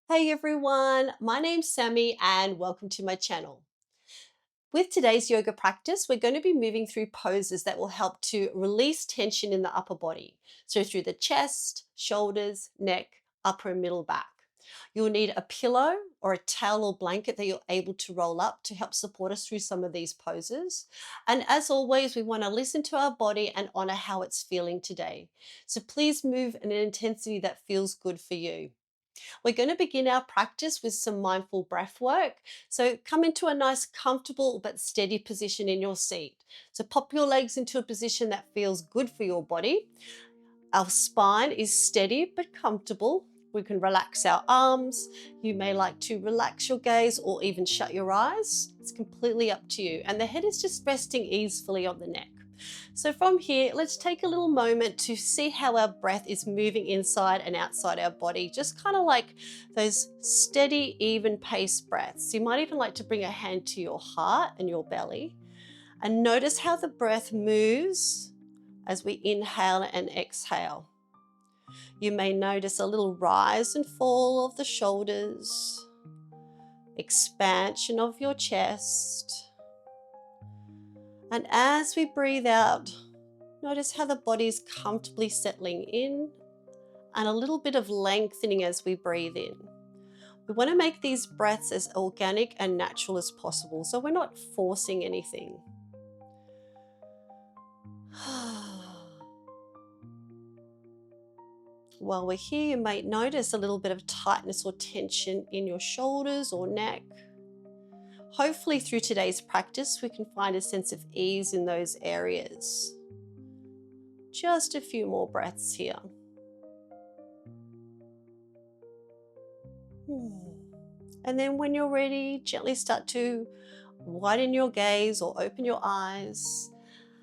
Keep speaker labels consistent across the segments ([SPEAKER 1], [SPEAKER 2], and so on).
[SPEAKER 1] Hey everyone, my name's Sammy and welcome to my channel. With today's yoga practice, we're going to be moving through poses that will help to release tension in the upper body. So through the chest, shoulders, neck, upper and middle back. You'll need a pillow or a towel or blanket that you're able to roll up to help support us through some of these poses. And as always, we want to listen to our body and honor how it's feeling today. So please move in an intensity that feels good for you. We're going to begin our practice with some mindful breath work. So come into a nice, comfortable but steady position in your seat. So pop your legs into a position that feels good for your body. Our spine is steady but comfortable. We can relax our arms. You may like to relax your gaze or even shut your eyes. It's completely up to you. And the head is just resting easily on the neck. So from here, let's take a little moment to see how our breath is moving inside and outside our body, just kind of like those steady, even pace breaths. You might even like to bring a hand to your heart and your belly and notice how the breath moves as we inhale and exhale. You may notice a little rise and fall of the shoulders, expansion of your chest. And as we breathe out, notice how the body is comfortably settling in and a little bit of lengthening as we breathe in. We want to make these breaths as organic and natural as possible, so we're not forcing anything. While we're here, you might notice a little bit of tightness or tension in your shoulders or neck. Hopefully through today's practice, we can find a sense of ease in those areas. Just a few more breaths here. And then when you're ready, gently start to widen your gaze or open your eyes.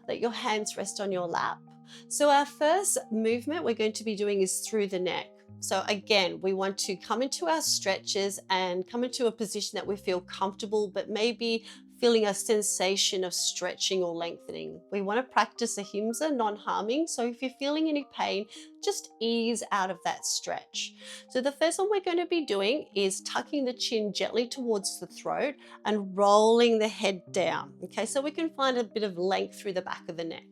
[SPEAKER 1] Let your hands rest on your lap. So our first movement we're going to be doing is through the neck. So again, we want to come into our stretches and come into a position that we feel comfortable, but maybe feeling a sensation of stretching or lengthening. We want to practice ahimsa, non-harming. So if you're feeling any pain, just ease out of that stretch. So the first one we're going to be doing is tucking the chin gently towards the throat and rolling the head down. Okay, so we can find a bit of length through the back of the neck.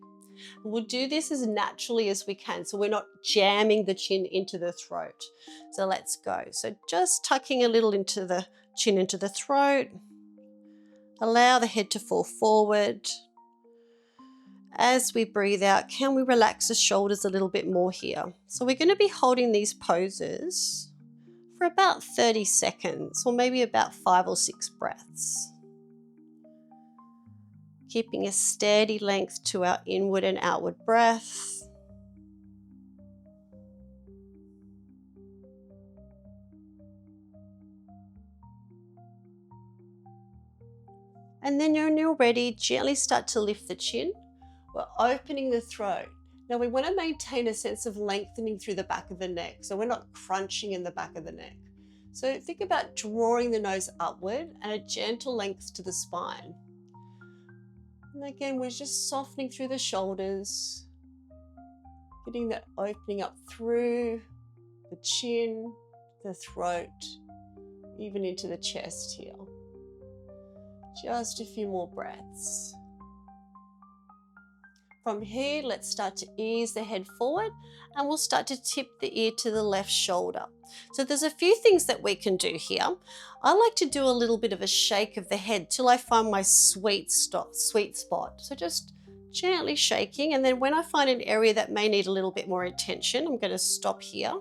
[SPEAKER 1] We'll do this as naturally as we can, so we're not jamming the chin into the throat. So let's go. So just tucking a little into the chin into the throat. Allow the head to fall forward. As we breathe out, can we relax the shoulders a little bit more here? So we're going to be holding these poses for about 30 seconds, or maybe about 5 or 6 breaths. Keeping a steady length to our inward and outward breath. And then when you're ready, gently start to lift the chin. We're opening the throat. Now we want to maintain a sense of lengthening through the back of the neck, so we're not crunching in the back of the neck. So think about drawing the nose upward and a gentle length to the spine. And again, we're just softening through the shoulders, getting that opening up through the chin, the throat, even into the chest here. Just a few more breaths. From here, let's start to ease the head forward and we'll start to tip the ear to the left shoulder. So there's a few things that we can do here. I like to do a little bit of a shake of the head till I find my sweet spot. So just gently shaking, and then when I find an area that may need a little bit more attention, I'm going to stop here.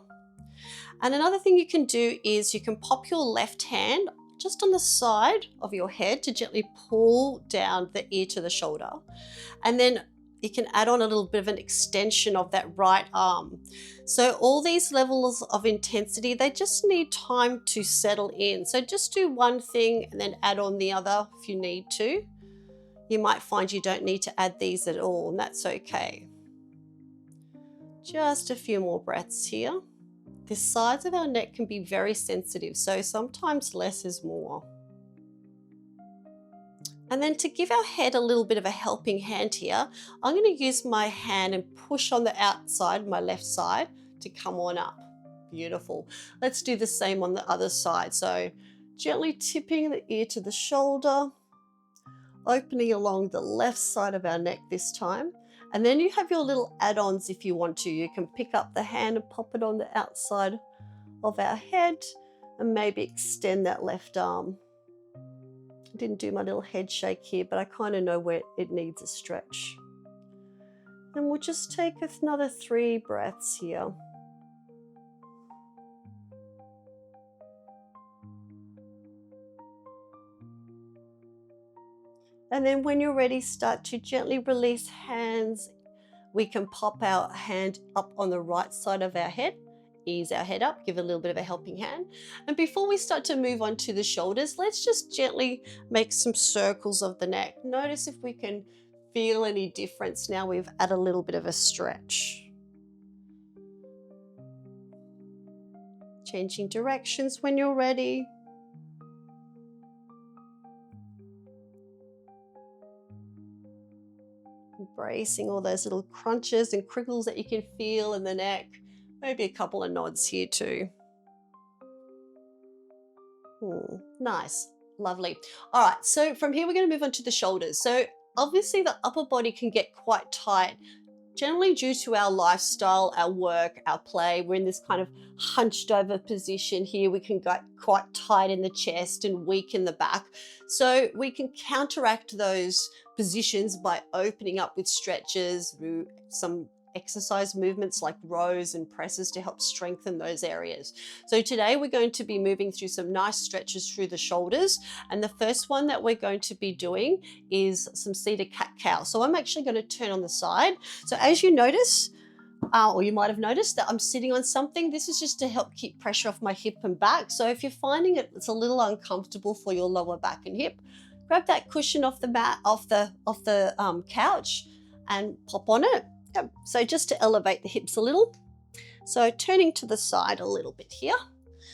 [SPEAKER 1] And another thing you can do is you can pop your left hand just on the side of your head to gently pull down the ear to the shoulder. And then you can add on a little bit of an extension of that right arm. So all these levels of intensity, they just need time to settle in. So just do one thing and then add on the other if you need to. You might find you don't need to add these at all, and that's okay. Just a few more breaths here. The sides of our neck can be very sensitive, so sometimes less is more. And then to give our head a little bit of a helping hand here, I'm going to use my hand and push on the outside, my left side, to come on up. Beautiful. Let's do the same on the other side. So gently tipping the ear to the shoulder, opening along the left side of our neck this time. And then you have your little add-ons if you want to. You can pick up the hand and pop it on the outside of our head and maybe extend that left arm. I didn't do my little head shake here, but I kind of know where it needs a stretch. And we'll just take another 3 breaths here. And then when you're ready, start to gently release hands. We can pop our hand up on the right side of our head, ease our head up, give a little bit of a helping hand. And before we start to move on to the shoulders, let's just gently make some circles of the neck. Notice if we can feel any difference now we've added a little bit of a stretch. Changing directions when you're ready. Embracing all those little crunches and crinkles that you can feel in the neck. Maybe a couple of nods here too. Nice, lovely. All right, so from here we're going to move on to the shoulders. So obviously the upper body can get quite tight, generally due to our lifestyle, our work, our play. We're in this kind of hunched over position here. We can get quite tight in the chest and weak in the back. So we can counteract those positions by opening up with stretches, some exercise movements like rows and presses to help strengthen those areas. So today we're going to be moving through some nice stretches through the shoulders. And the first one that we're going to be doing is some seated cat-cow. So I'm actually going to turn on the side. So as you notice, or you might have noticed that I'm sitting on something. This is just to help keep pressure off my hip and back. So if you're finding it's a little uncomfortable for your lower back and hip, grab that cushion off the mat, off the couch, and pop on it. Yep. So just to elevate the hips a little. So turning to the side a little bit here,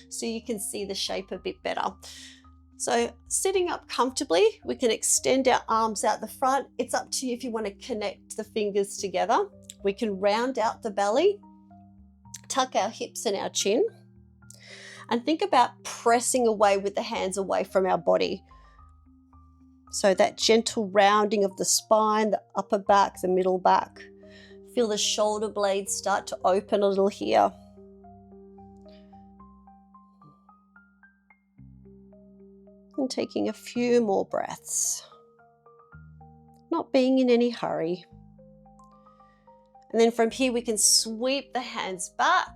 [SPEAKER 1] so you can see the shape a bit better. So sitting up comfortably, we can extend our arms out the front. It's up to you if you want to connect the fingers together. We can round out the belly, tuck our hips and our chin, and think about pressing away with the hands away from our body. So that gentle rounding of the spine, the upper back, the middle back. Feel the shoulder blades start to open a little here. And taking a few more breaths. Not being in any hurry. And then from here we can sweep the hands back,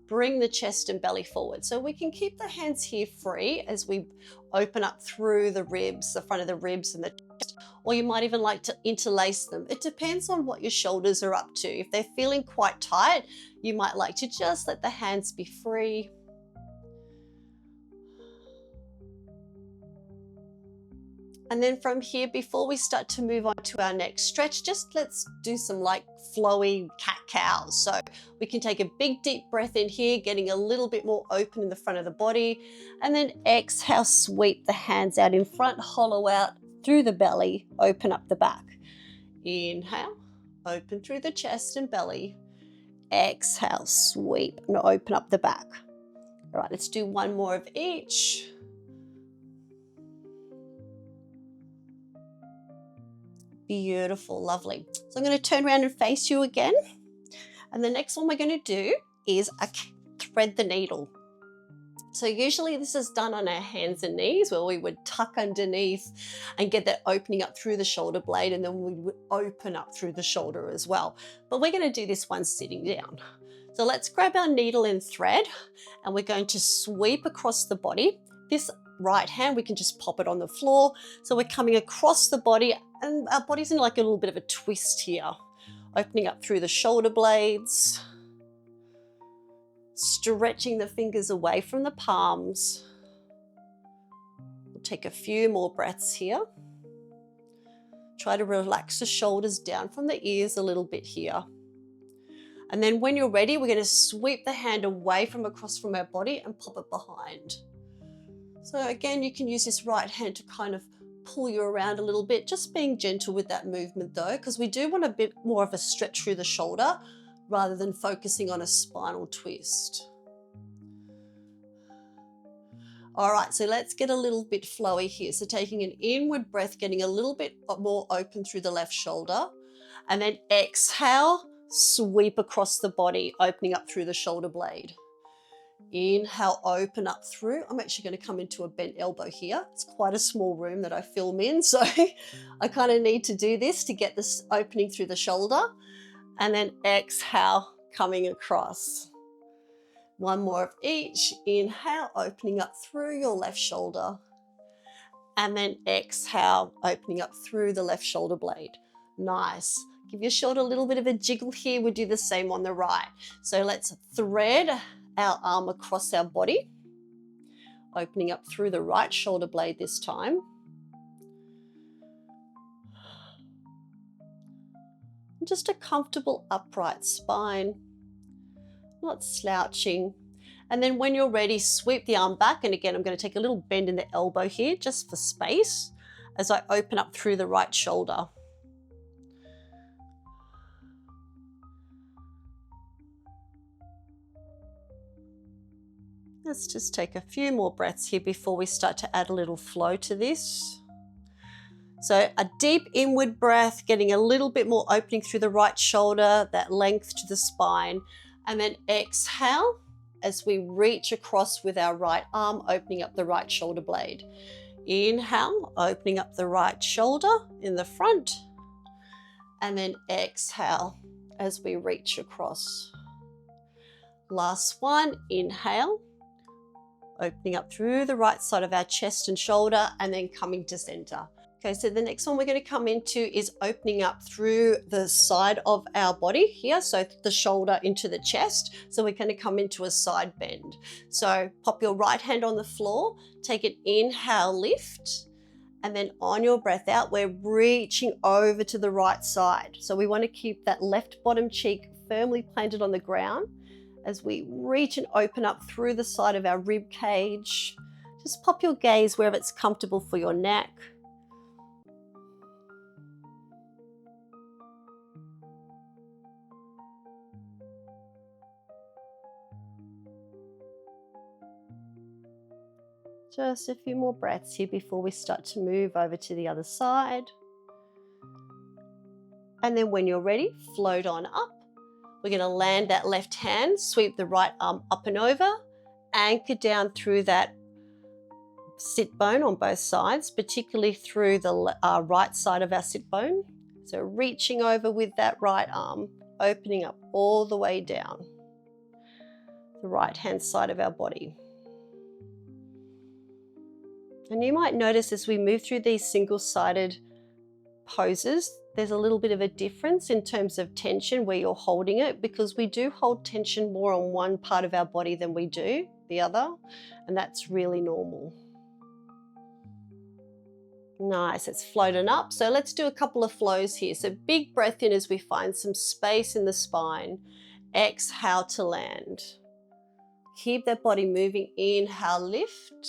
[SPEAKER 1] bring the chest and belly forward. So we can keep the hands here free as we open up through the ribs, the front of the ribs and the chest, or you might even like to interlace them. It depends on what your shoulders are up to. If they're feeling quite tight, you might like to just let the hands be free. And then from here, before we start to move on to our next stretch, just let's do some like flowy cat-cows. So we can take a big deep breath in here, getting a little bit more open in the front of the body. And then exhale, sweep the hands out in front, hollow out through the belly, open up the back. Inhale, open through the chest and belly. Exhale, sweep and open up the back. All right, let's do one more of each. Beautiful, lovely. So I'm going to turn around and face you again. And the next one we're going to do is thread the needle. So usually this is done on our hands and knees, where we would tuck underneath and get that opening up through the shoulder blade, and then we would open up through the shoulder as well. But we're going to do this one sitting down. So let's grab our needle and thread, and we're going to sweep across the body. This right hand, we can just pop it on the floor. So we're coming across the body, and our body's in like a little bit of a twist here. Opening up through the shoulder blades. Stretching the fingers away from the palms. We'll take a few more breaths here. Try to relax the shoulders down from the ears a little bit here. And then when you're ready, we're going to sweep the hand away from across from our body and pop it behind. So again, you can use this right hand to kind of pull you around a little bit, just being gentle with that movement though, because we do want a bit more of a stretch through the shoulder rather than focusing on a spinal twist. All right, so let's get a little bit flowy here. So taking an inward breath, getting a little bit more open through the left shoulder, and then exhale, sweep across the body, opening up through the shoulder blade. Inhale, open up through. I'm actually going to come into a bent elbow here. It's quite a small room that I film in, so I kind of need to do this to get this opening through the shoulder. And then exhale, coming across. One more of each. Inhale, opening up through your left shoulder. And then exhale, opening up through the left shoulder blade. Nice. Give your shoulder a little bit of a jiggle here. We'll do the same on the right. So let's thread our arm across our body, opening up through the right shoulder blade this time. Just a comfortable upright spine, not slouching. And then when you're ready, sweep the arm back. And again, I'm going to take a little bend in the elbow here just for space as I open up through the right shoulder. Let's just take a few more breaths here before we start to add a little flow to this. So a deep inward breath, getting a little bit more opening through the right shoulder, that length to the spine. And then exhale as we reach across with our right arm, opening up the right shoulder blade. Inhale, opening up the right shoulder in the front. And then exhale as we reach across. Last one, inhale. Opening up through the right side of our chest and shoulder and then coming to center. Okay, so the next one we're going to come into is opening up through the side of our body here. So the shoulder into the chest. So we're going to come into a side bend. So pop your right hand on the floor, take an inhale, lift. And then on your breath out, we're reaching over to the right side. So we want to keep that left bottom cheek firmly planted on the ground as we reach and open up through the side of our rib cage. Just pop your gaze wherever it's comfortable for your neck. Just a few more breaths here before we start to move over to the other side. And then when you're ready, float on up. We're going to land that left hand, sweep the right arm up and over, anchor down through that sit bone on both sides, particularly through the right side of our sit bone. So reaching over with that right arm, opening up all the way down the right hand side of our body. And you might notice as we move through these single-sided poses, there's a little bit of a difference in terms of tension where you're holding it, because we do hold tension more on one part of our body than we do the other, and that's really normal. Nice, it's floating up. So let's do a couple of flows here. So big breath in as we find some space in the spine. Exhale to land. Keep that body moving. Inhale, lift.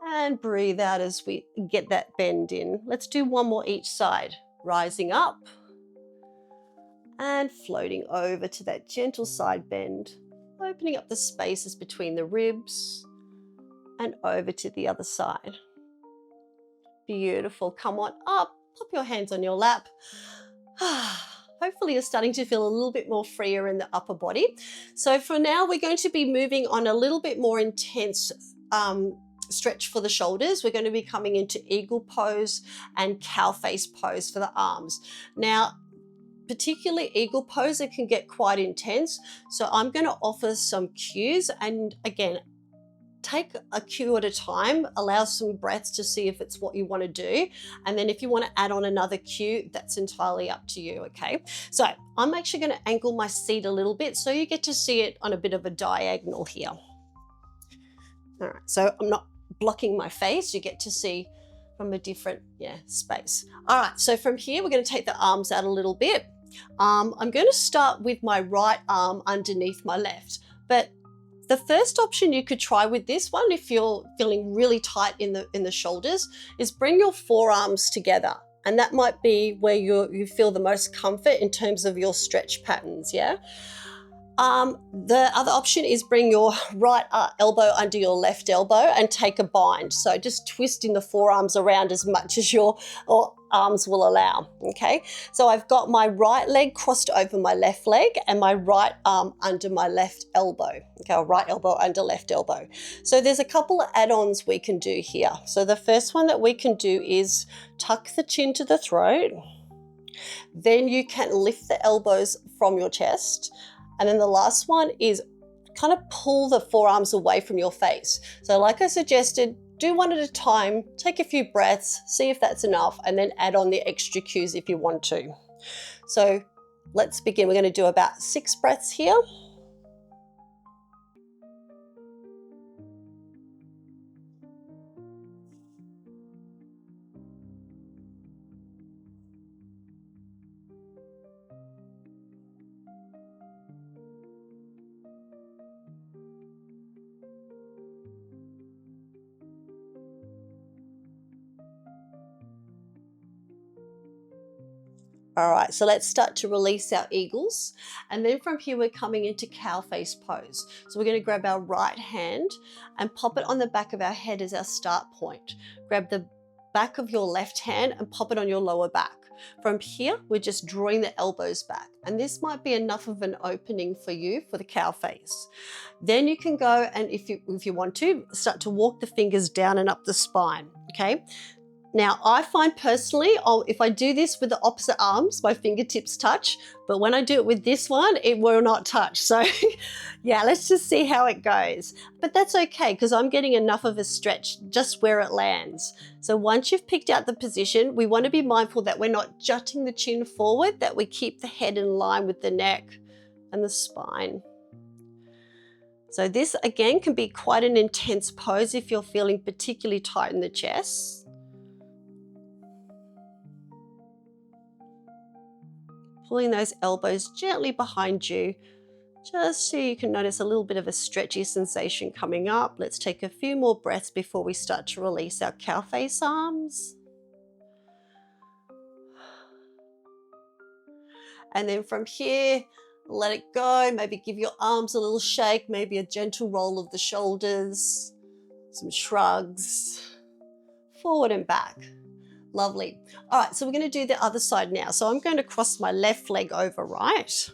[SPEAKER 1] And breathe out as we get that bend in. Let's do one more each side. Rising up and floating over to that gentle side bend, opening up the spaces between the ribs and over to the other side. Beautiful. Come on up, pop your hands on your lap. Hopefully you're starting to feel a little bit more freer in the upper body. So for now, we're going to be moving on a little bit more intense stretch for the shoulders. We're going to be coming into eagle pose and cow face pose for the arms. Now, particularly eagle pose, it can get quite intense. So I'm going to offer some cues, and again, take a cue at a time, allow some breaths to see if it's what you want to do. And then if you want to add on another cue, that's entirely up to you, okay? So I'm actually going to angle my seat a little bit so you get to see it on a bit of a diagonal here. All right, so I'm not blocking my face, you get to see from a different space. All right, so from here we're going to take the arms out a little bit. I'm going to start with my right arm underneath my left, but the first option you could try with this one, if you're feeling really tight in the shoulders, is bring your forearms together, and that might be where you feel the most comfort in terms of your stretch patterns, yeah? The other option is bring your right elbow under your left elbow and take a bind. So just twisting the forearms around as much as your arms will allow, okay? So I've got my right leg crossed over my left leg and my right arm under my left elbow, okay? Or right elbow under left elbow. So there's a couple of add-ons we can do here. So the first one that we can do is tuck the chin to the throat. Then you can lift the elbows from your chest. And then the last one is kind of pull the forearms away from your face. So like I suggested, do one at a time, take a few breaths, see if that's enough, and then add on the extra cues if you want to. So let's begin. We're going to do about 6 breaths here. All right, so let's start to release our eagles. And then from here, we're coming into cow face pose. So we're going to grab our right hand and pop it on the back of our head as our start point. Grab the back of your left hand and pop it on your lower back. From here, we're just drawing the elbows back. And this might be enough of an opening for you for the cow face. Then you can go and if you want to, start to walk the fingers down and up the spine, okay? Now, I find personally, if I do this with the opposite arms, my fingertips touch, but when I do it with this one, it will not touch. So yeah, let's just see how it goes. But that's okay, because I'm getting enough of a stretch just where it lands. So once you've picked out the position, we want to be mindful that we're not jutting the chin forward, that we keep the head in line with the neck and the spine. So this, again, can be quite an intense pose if you're feeling particularly tight in the chest. Pulling those elbows gently behind you, just so you can notice a little bit of a stretchy sensation coming up. Let's take a few more breaths before we start to release our cow face arms. And then from here, let it go. Maybe give your arms a little shake, maybe a gentle roll of the shoulders, some shrugs, forward and back. Lovely. All right, so we're going to do the other side now. So I'm going to cross my left leg over right.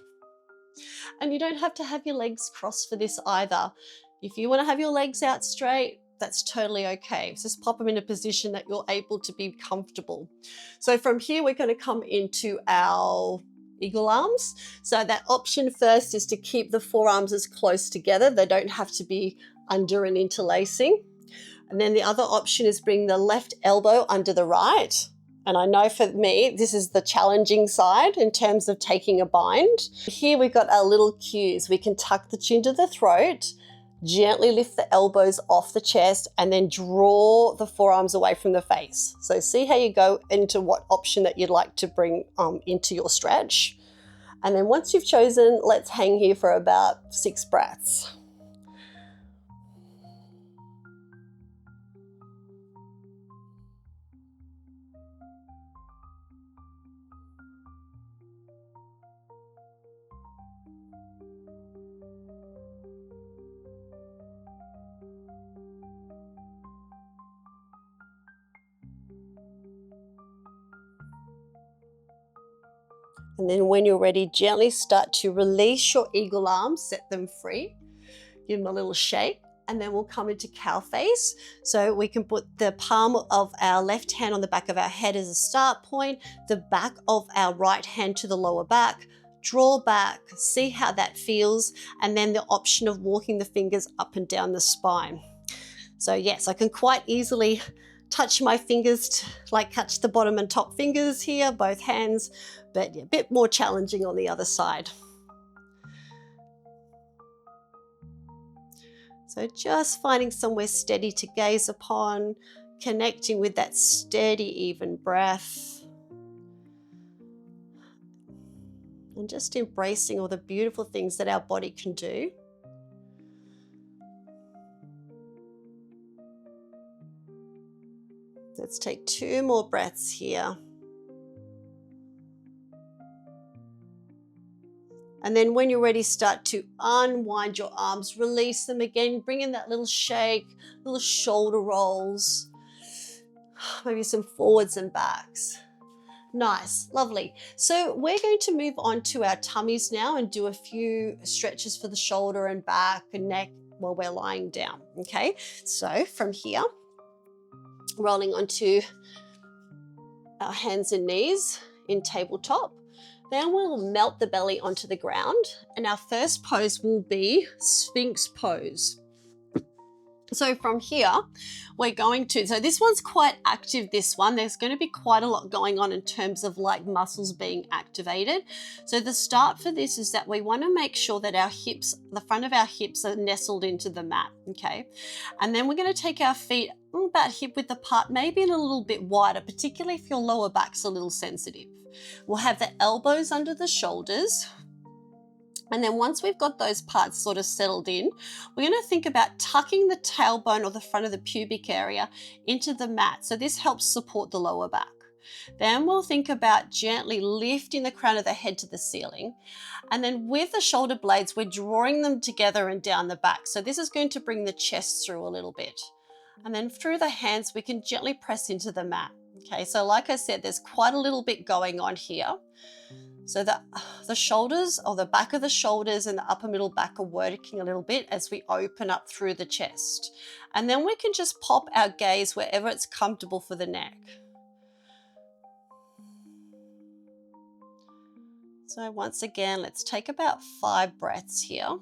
[SPEAKER 1] And you don't have to have your legs crossed for this either. If you want to have your legs out straight, that's totally okay. Just pop them in a position that you're able to be comfortable. So from here, we're going to come into our eagle arms. So that option first is to keep the forearms as close together. They don't have to be under and interlacing. And then the other option is bring the left elbow under the right. And I know for me, this is the challenging side in terms of taking a bind. Here we've got our little cues. We can tuck the chin to the throat, gently lift the elbows off the chest, and then draw the forearms away from the face. So see how you go into what option that you'd like to bring into your stretch. And then once you've chosen, let's hang here for about 6 breaths. And then when you're ready, gently start to release your eagle arms, set them free, give them a little shake, and then we'll come into cow face. So we can put the palm of our left hand on the back of our head as a start point, the back of our right hand to the lower back, draw back, see how that feels, and then the option of walking the fingers up and down the spine. So yes, I can quite easily touch my fingers, like catch the bottom and top fingers here, both hands, but a bit more challenging on the other side. So just finding somewhere steady to gaze upon, connecting with that steady, even breath. And just embracing all the beautiful things that our body can do. Let's take 2 more breaths here. And then when you're ready, start to unwind your arms, release them again, bring in that little shake, little shoulder rolls, maybe some forwards and backs. Nice, lovely. So we're going to move on to our tummies now and do a few stretches for the shoulder and back and neck while we're lying down, okay? So from here, rolling onto our hands and knees in tabletop. Then we'll melt the belly onto the ground, and our first pose will be Sphinx pose. So from here, we're going to, so this one's quite active, this one. There's going to be quite a lot going on in terms of like muscles being activated. So the start for this is that we want to make sure that our hips, the front of our hips are nestled into the mat, okay? And then we're going to take our feet about hip width apart, maybe a little bit wider, particularly if your lower back's a little sensitive. We'll have the elbows under the shoulders. And then once we've got those parts sort of settled in, we're going to think about tucking the tailbone or the front of the pubic area into the mat. So this helps support the lower back. Then we'll think about gently lifting the crown of the head to the ceiling. And then with the shoulder blades, we're drawing them together and down the back. So this is going to bring the chest through a little bit. And then through the hands, we can gently press into the mat. Okay, so like I said, there's quite a little bit going on here. So the shoulders, or the back of the shoulders and the upper middle back are working a little bit as we open up through the chest. And then we can just pop our gaze wherever it's comfortable for the neck. So once again, let's take about 5 breaths here.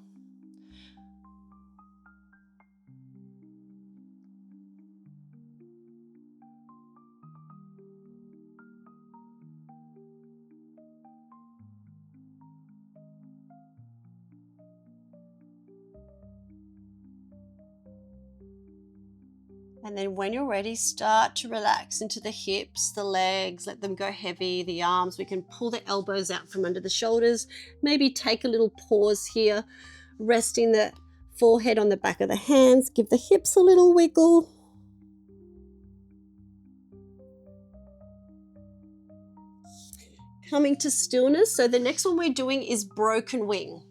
[SPEAKER 1] And then when you're ready, start to relax into the hips, the legs, let them go heavy, the arms. We can pull the elbows out from under the shoulders. Maybe take a little pause here, resting the forehead on the back of the hands. Give the hips a little wiggle. Coming to stillness. So the next one we're doing is broken wing.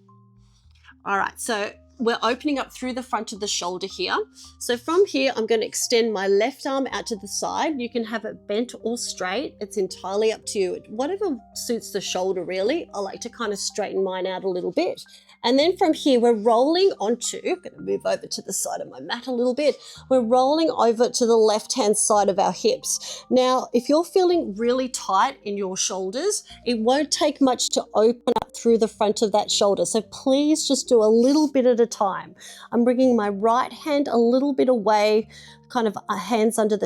[SPEAKER 1] All right, so we're opening up through the front of the shoulder here. So from here, I'm going to extend my left arm out to the side. You can have it bent or straight. It's entirely up to you. Whatever suits the shoulder, really. I like to kind of straighten mine out a little bit. And then from here, we're rolling onto, I'm going to move over to the side of my mat a little bit. We're rolling over to the left-hand side of our hips. Now, if you're feeling really tight in your shoulders, it won't take much to open up through the front of that shoulder. So please just do a little bit at a time. I'm bringing my right hand a little bit away, kind of hands under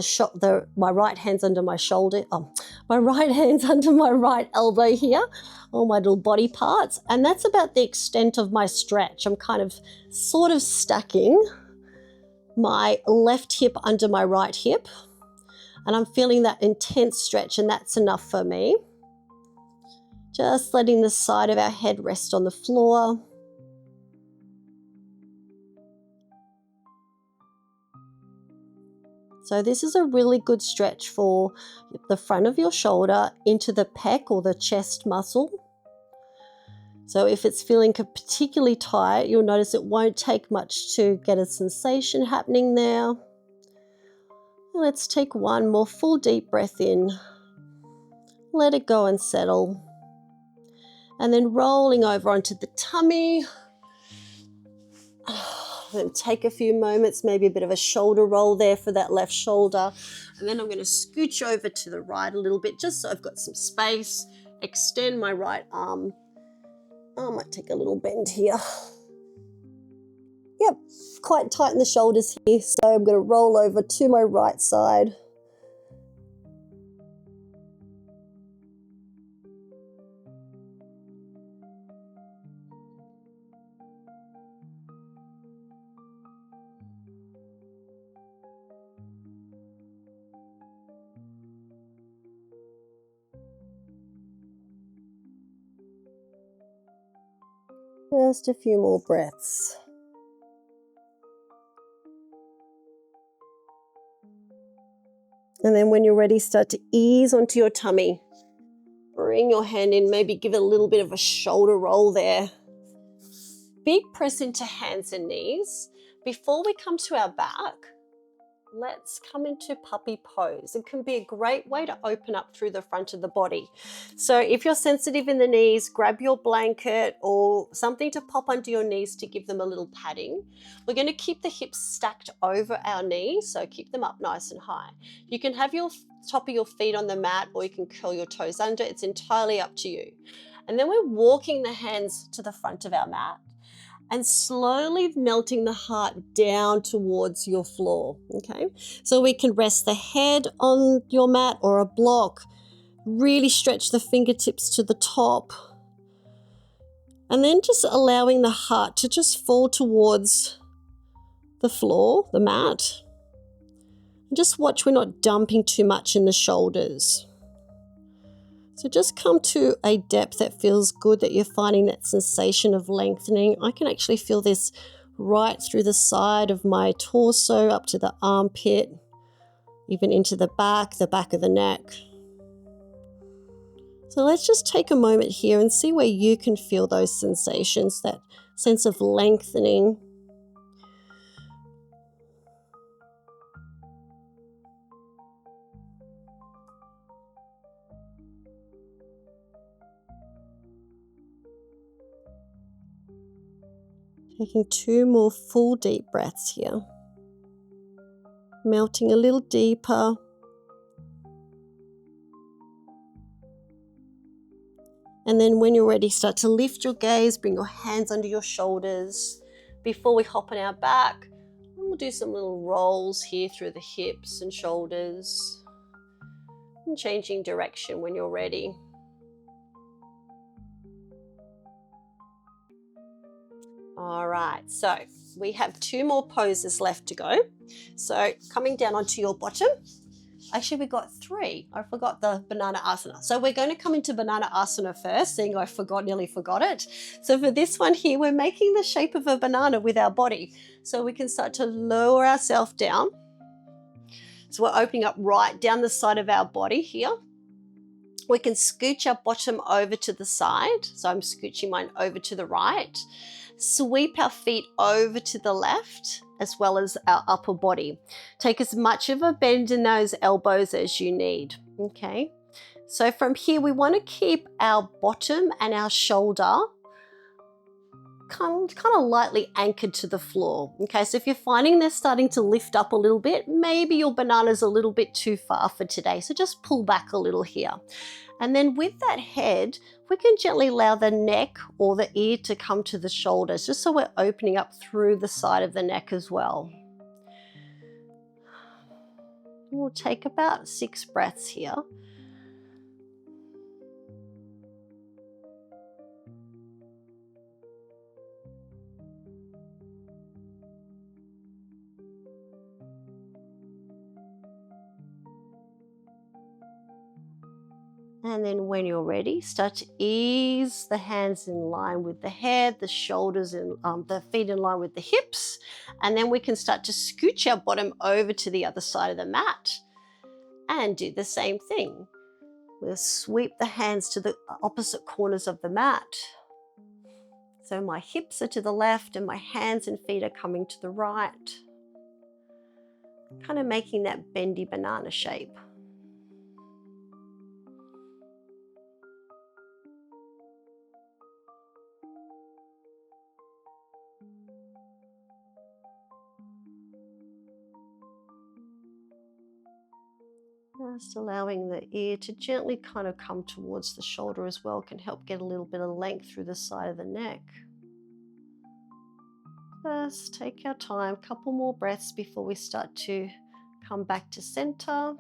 [SPEAKER 1] my right hand's under my shoulder. My right hand's under my right elbow here, all my little body parts. And that's about the extent of my stretch. I'm kind of sort of stacking my left hip under my right hip. And I'm feeling that intense stretch, and that's enough for me. Just letting the side of our head rest on the floor. So this is a really good stretch for the front of your shoulder into the pec or the chest muscle. So if it's feeling particularly tight, you'll notice it won't take much to get a sensation happening there. Let's take one more full deep breath in. Let it go and settle. And then rolling over onto the tummy. Then take a few moments, maybe a bit of a shoulder roll there for that left shoulder. And then I'm going to scooch over to the right a little bit just so I've got some space. Extend my right arm. I might take a little bend here. Yep, quite tight in the shoulders here. So I'm going to roll over to my right side. Just a few more breaths. And then when you're ready, start to ease onto your tummy. Bring your hand in, maybe give it a little bit of a shoulder roll there. big press into hands and knees. Before we come to our back, let's come into puppy pose. It can be a great way to open up through the front of the body. So if you're sensitive in the knees, grab your blanket or something to pop under your knees to give them a little padding. We're going to keep the hips stacked over our knees, so keep them up nice and high. You can have your top of your feet on the mat, or you can curl your toes under. It's entirely up to you. And then we're walking the hands to the front of our mat and slowly melting the heart down towards your floor, okay? So we can rest the head on your mat or a block, really stretch the fingertips to the top, and then just allowing the heart to just fall towards the floor, the mat. And just watch we're not dumping too much in the shoulders. So just come to a depth that feels good, that you're finding that sensation of lengthening. I can actually feel this right through the side of my torso, up to the armpit, even into the back of the neck. So let's just take a moment here and see where you can feel those sensations, that sense of lengthening. Taking 2 more full deep breaths here. Melting a little deeper. And then when you're ready, start to lift your gaze, bring your hands under your shoulders. Before we hop on our back, we'll do some little rolls here through the hips and shoulders. And changing direction when you're ready. All right, so we have 2 more poses left to go. So coming down onto your bottom. Actually, we got 3. I forgot the banana asana. So we're going to come into banana asana first, seeing I nearly forgot it. So for this one here, we're making the shape of a banana with our body. So we can start to lower ourselves down. So we're opening up right down the side of our body here. We can scooch our bottom over to the side. So I'm scooching mine over to the right. Sweep our feet over to the left, as well as our upper body. Take as much of a bend in those elbows as you need, okay? So from here, we want to keep our bottom and our shoulder kind of lightly anchored to the floor, okay? So if you're finding they're starting to lift up a little bit, maybe your banana's a little bit too far for today, so just pull back a little here. And then with that head, we can gently allow the neck or the ear to come to the shoulders, just so we're opening up through the side of the neck as well. We'll take about 6 breaths here. And then when you're ready, start to ease the hands in line with the head, the shoulders and the feet in line with the hips. And then we can start to scooch our bottom over to the other side of the mat and do the same thing. We'll sweep the hands to the opposite corners of the mat. So my hips are to the left and my hands and feet are coming to the right. Kind of making that bendy banana shape. Just allowing the ear to gently kind of come towards the shoulder as well can help get a little bit of length through the side of the neck. Just take our time, a couple more breaths before we start to come back to center.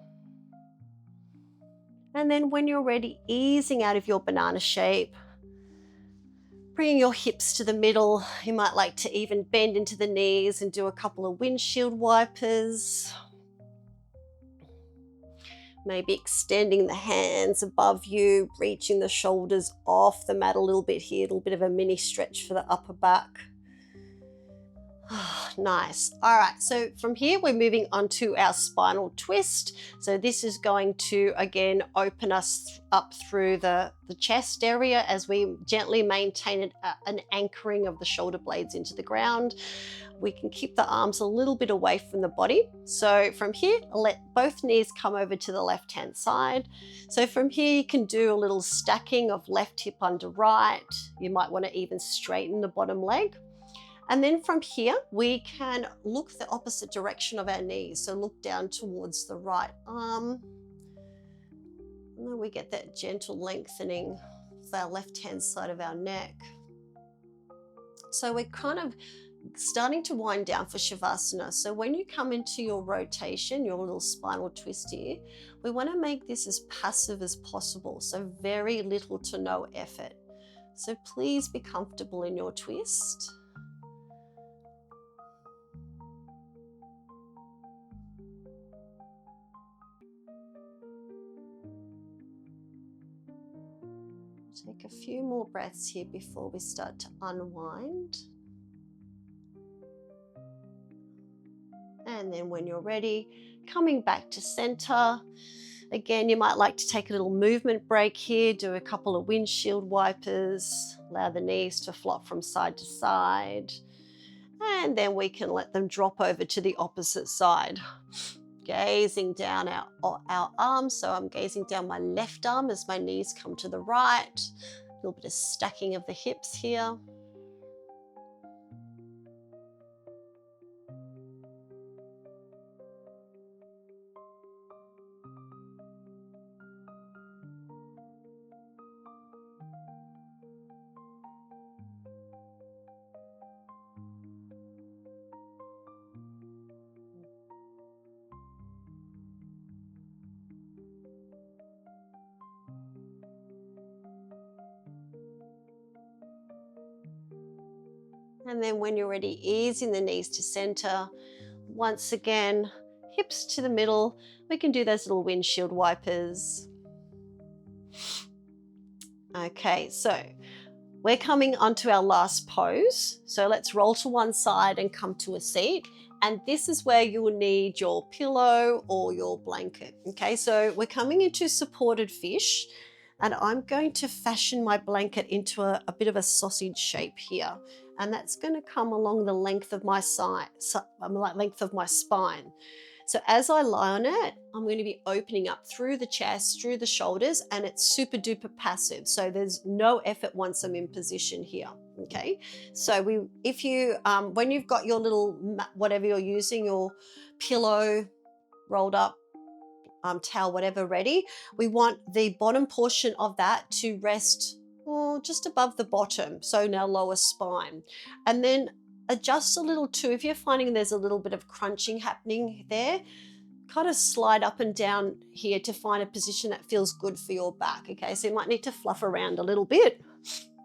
[SPEAKER 1] And then when you're ready, easing out of your banana shape, bringing your hips to the middle. You might like to even bend into the knees and do a couple of windshield wipers. Maybe extending the hands above you, reaching the shoulders off the mat a little bit here, a little bit of a mini stretch for the upper back. Nice. All right. So from here, we're moving on to our spinal twist. So this is going to, again, open us up through the chest area as we gently maintain an anchoring of the shoulder blades into the ground. We can keep the arms a little bit away from the body. So from here, let both knees come over to the left-hand side. So from here, you can do a little stacking of left hip under right. You might want to even straighten the bottom leg. And then from here, we can look the opposite direction of our knees. So look down towards the right arm. And then we get that gentle lengthening of our left-hand side of our neck. So we're kind of starting to wind down for Shavasana. So when you come into your rotation, your little spinal twist here, we want to make this as passive as possible. So very little to no effort. So please be comfortable in your twist. Take a few more breaths here before we start to unwind. And then when you're ready, coming back to center. Again, you might like to take a little movement break here, do a couple of windshield wipers, allow the knees to flop from side to side. And then we can let them drop over to the opposite side. Gazing down our arms. So I'm gazing down my left arm as my knees come to the right. A little bit of stacking of the hips here. And then when you're ready, easing the knees to center. Once again, hips to the middle. We can do those little windshield wipers. Okay, so we're coming onto our last pose. So let's roll to one side and come to a seat. And this is where you will need your pillow or your blanket. Okay, so we're coming into supported fish. And I'm going to fashion my blanket into a bit of a sausage shape here. And that's going to come along the length of my length of my spine. So as I lie on it, I'm going to be opening up through the chest, through the shoulders, and it's super duper passive. So there's no effort once I'm in position here. Okay. So when you've got your little, whatever you're using, your pillow rolled up, towel, whatever ready, we want the bottom portion of that to rest just above the bottom. So now lower spine. And then adjust a little too. If you're finding there's a little bit of crunching happening there, kind of slide up and down here to find a position that feels good for your back. Okay, so you might need to fluff around a little bit.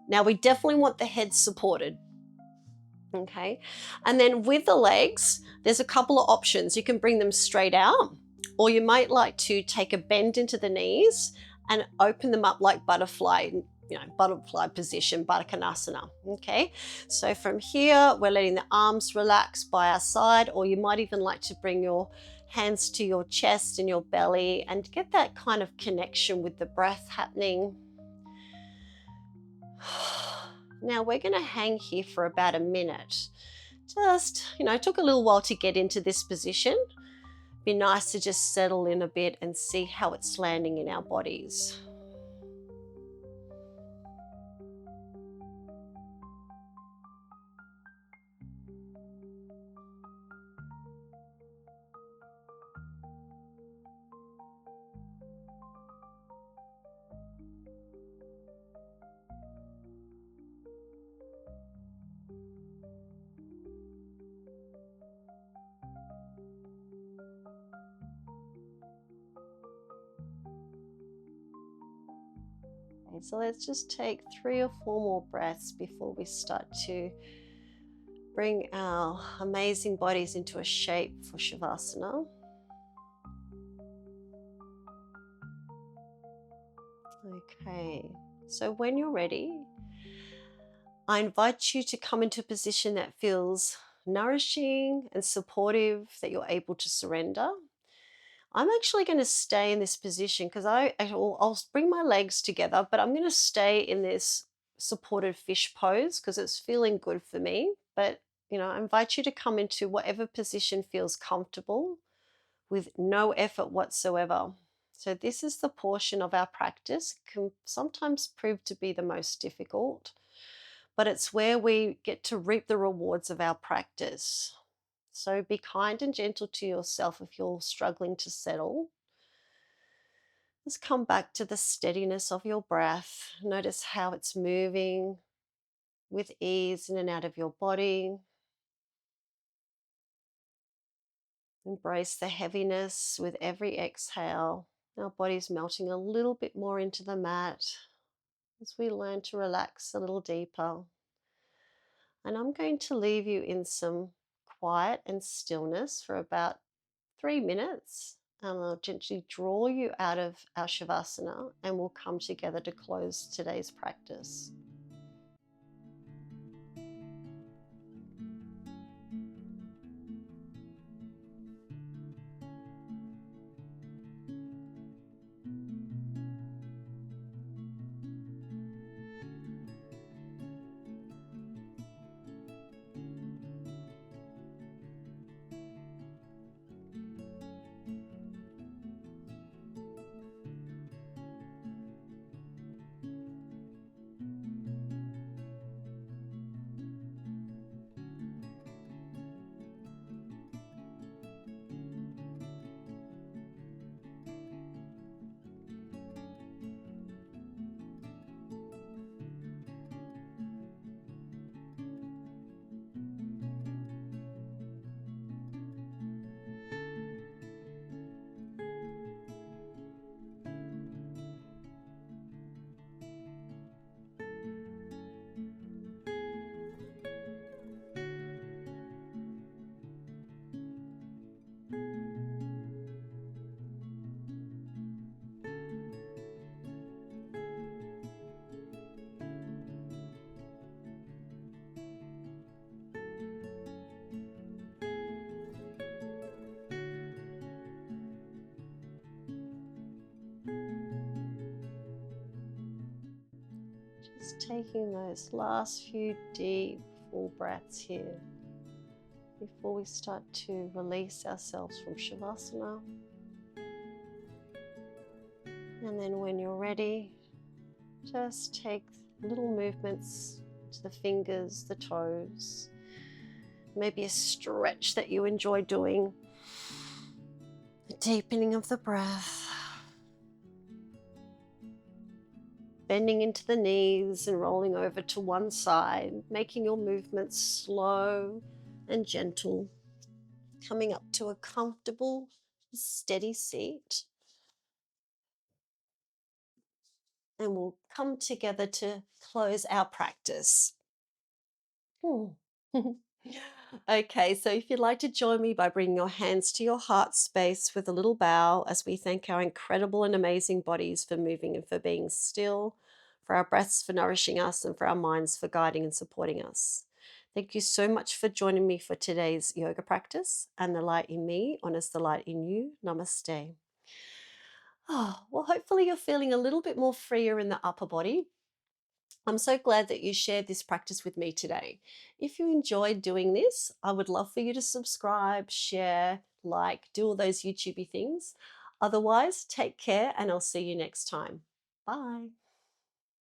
[SPEAKER 1] Now we definitely want the head supported. Okay, and then with the legs, there's a couple of options. You can bring them straight out, or you might like to take a bend into the knees and open them up like butterfly, butterfly position, Baddha. Okay, so from here, we're letting the arms relax by our side, or you might even like to bring your hands to your chest and your belly and get that kind of connection with the breath happening. Now we're going to hang here for about a minute. Just, took a little while to get into this position. Be nice to just settle in a bit and see how it's landing in our bodies. So let's just take 3 or 4 more breaths before we start to bring our amazing bodies into a shape for Shavasana. Okay, so when you're ready, I invite you to come into a position that feels nourishing and supportive that you're able to surrender. I'm actually going to stay in this position because I'll bring my legs together, but I'm going to stay in this supported fish pose because it's feeling good for me. But, I invite you to come into whatever position feels comfortable with no effort whatsoever. So, this is the portion of our practice, can sometimes prove to be the most difficult, but it's where we get to reap the rewards of our practice. So, be kind and gentle to yourself if you're struggling to settle. Just come back to the steadiness of your breath. Notice how it's moving with ease in and out of your body. Embrace the heaviness with every exhale. Our body's melting a little bit more into the mat as we learn to relax a little deeper. And I'm going to leave you in some quiet and stillness for about 3 minutes. And I'll gently draw you out of our Shavasana and we'll come together to close today's practice. Just taking those last few deep, full breaths here before we start to release ourselves from Shavasana. And then when you're ready, just take little movements to the fingers, the toes, maybe a stretch that you enjoy doing, the deepening of the breath, bending into the knees and rolling over to one side, making your movements slow and gentle, coming up to a comfortable, steady seat. And we'll come together to close our practice. Okay, so if you'd like to join me by bringing your hands to your heart space with a little bow as we thank our incredible and amazing bodies for moving and for being still, for our breaths for nourishing us, and for our minds for guiding and supporting us. Thank you so much for joining me for today's yoga practice, and the light in me honors the light in you. Namaste. Oh, well, hopefully you're feeling a little bit more freer in the upper body. I'm so glad that you shared this practice with me today. If you enjoyed doing this, I would love for you to subscribe, share, like, do all those YouTubey things. Otherwise, take care and I'll see you next time. Bye.